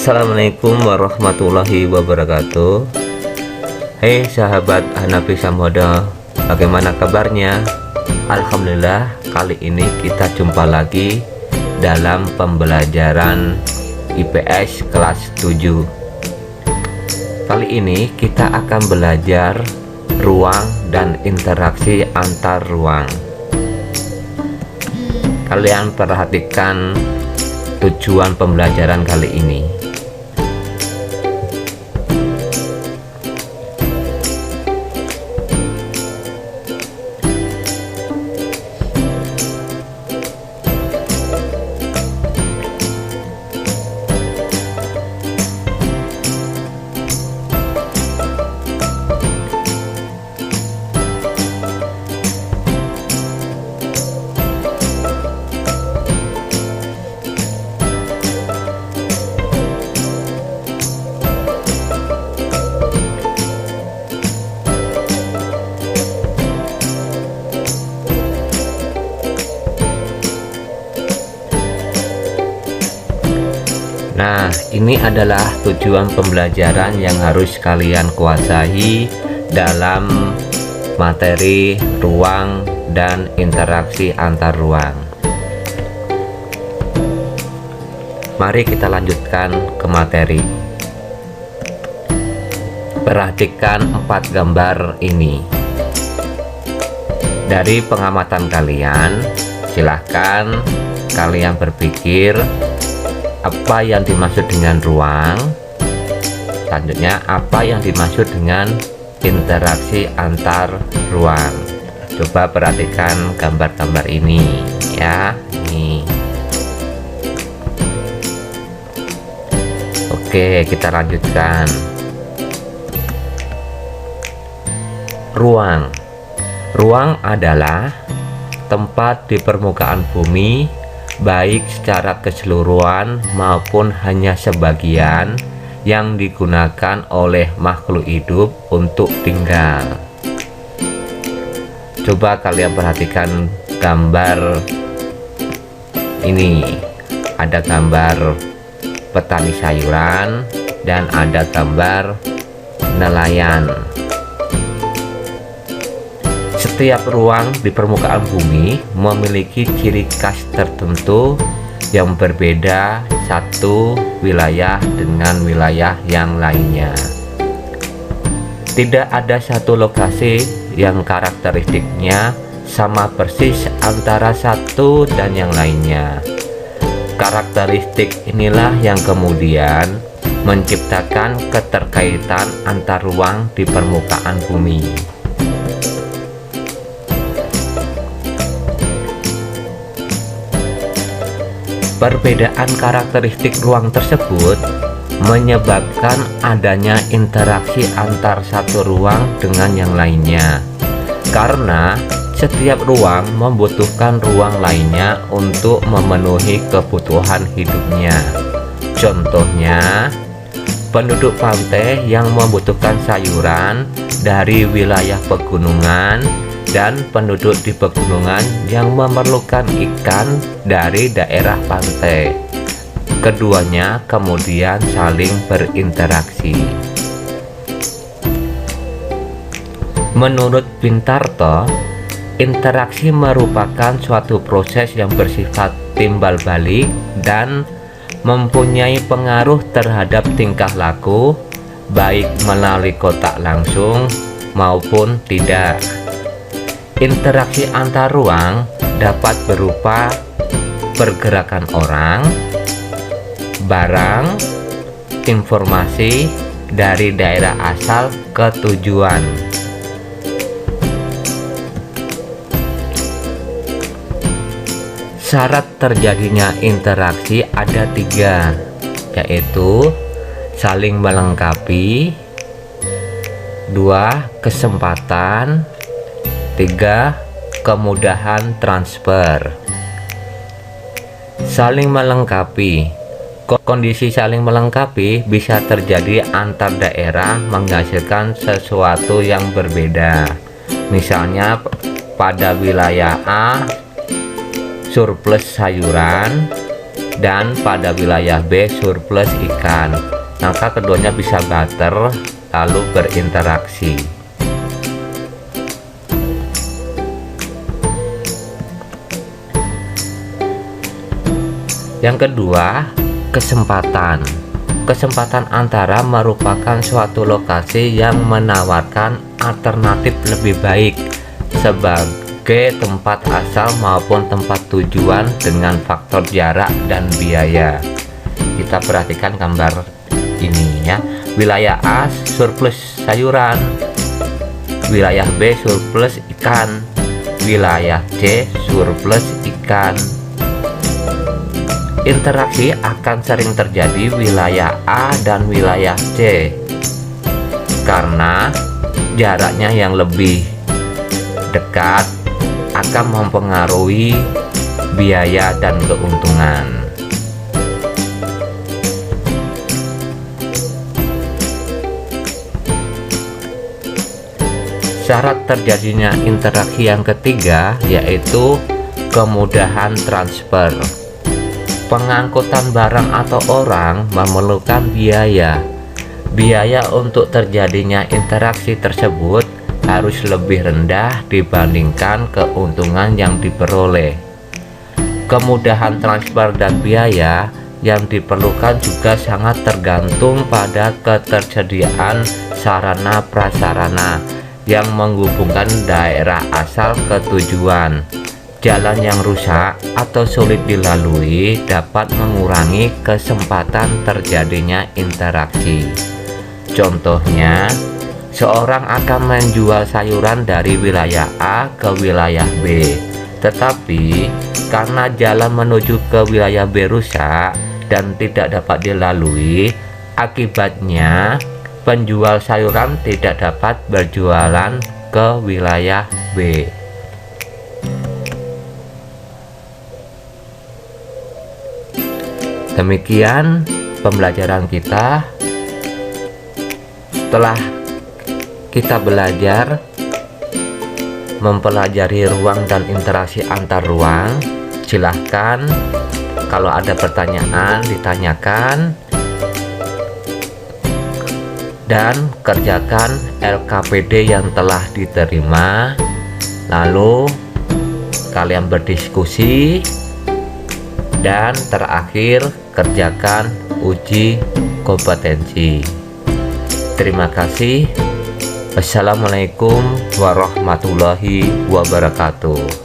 Assalamualaikum warahmatullahi wabarakatuh. Hei sahabat Hanafi Samhodo, bagaimana kabarnya? Alhamdulillah, kali ini kita jumpa lagi dalam pembelajaran IPS kelas 7. Kali ini kita akan belajar ruang dan interaksi antar ruang. Kalian perhatikan tujuan pembelajaran kali ini. Nah, ini adalah tujuan pembelajaran yang harus kalian kuasai dalam materi ruang dan interaksi antar ruang. Mari kita lanjutkan ke materi. Perhatikan 4 gambar ini. Dari pengamatan kalian, silahkan kalian berpikir apa yang dimaksud dengan ruang, selanjutnya apa yang dimaksud dengan interaksi antar ruang. Coba perhatikan gambar-gambar ini ya. Nih. Oke, kita lanjutkan. Ruang. Ruang adalah tempat di permukaan bumi, baik secara keseluruhan maupun hanya sebagian, yang digunakan oleh makhluk hidup untuk tinggal. Coba kalian perhatikan gambar ini. Ada gambar petani sayuran dan ada gambar nelayan. Setiap ruang di permukaan bumi memiliki ciri khas tertentu yang berbeda satu wilayah dengan wilayah yang lainnya. Tidak ada satu lokasi yang karakteristiknya sama persis antara satu dan yang lainnya. Karakteristik inilah yang kemudian menciptakan keterkaitan antar ruang di permukaan bumi. Perbedaan karakteristik ruang tersebut menyebabkan adanya interaksi antar satu ruang dengan yang lainnya, karena setiap ruang membutuhkan ruang lainnya untuk memenuhi kebutuhan hidupnya. Contohnya, penduduk pantai yang membutuhkan sayuran dari wilayah pegunungan dan penduduk di pegunungan yang memerlukan ikan dari daerah pantai. Keduanya kemudian saling berinteraksi. Menurut Pintarto, interaksi merupakan suatu proses yang bersifat timbal balik dan mempunyai pengaruh terhadap tingkah laku, baik melalui kontak langsung maupun tidak. Interaksi antar ruang dapat berupa pergerakan orang, barang, informasi dari daerah asal ke tujuan. Syarat terjadinya interaksi ada 3, yaitu saling melengkapi, 2 kesempatan, 3 kemudahan transfer. Saling melengkapi. Kondisi saling melengkapi bisa terjadi antar daerah menghasilkan sesuatu yang berbeda. Misalnya pada wilayah A surplus sayuran, dan pada wilayah B surplus ikan, maka keduanya bisa barter lalu berinteraksi. Yang kedua, kesempatan. Kesempatan antara merupakan suatu lokasi yang menawarkan alternatif lebih baik sebagai tempat asal maupun tempat tujuan dengan faktor jarak dan biaya. Kita perhatikan gambar ini ya. Wilayah A surplus sayuran, wilayah B surplus ikan, wilayah C surplus ikan. Interaksi akan sering terjadi wilayah A dan wilayah C karena jaraknya yang lebih dekat akan mempengaruhi biaya dan keuntungan. Syarat terjadinya interaksi yang ketiga yaitu kemudahan transfer. Pengangkutan barang atau orang memerlukan biaya. Biaya untuk terjadinya interaksi tersebut harus lebih rendah dibandingkan keuntungan yang diperoleh. Kemudahan transfer dan biaya yang diperlukan juga sangat tergantung pada ketersediaan sarana prasarana yang menghubungkan daerah asal ke tujuan. Jalan yang rusak atau sulit dilalui dapat mengurangi kesempatan terjadinya interaksi. Contohnya, seorang akan menjual sayuran dari wilayah A ke wilayah B, tetapi karena jalan menuju ke wilayah B rusak dan tidak dapat dilalui, akibatnya penjual sayuran tidak dapat berjualan ke wilayah B. Demikian pembelajaran kita. Setelah kita belajar mempelajari ruang dan interaksi antar ruang, silahkan kalau ada pertanyaan ditanyakan dan kerjakan LKPD yang telah diterima. Lalu kalian berdiskusi dan terakhir kerjakan uji kompetensi. Terima kasih. Wassalamualaikum warahmatullahi wabarakatuh.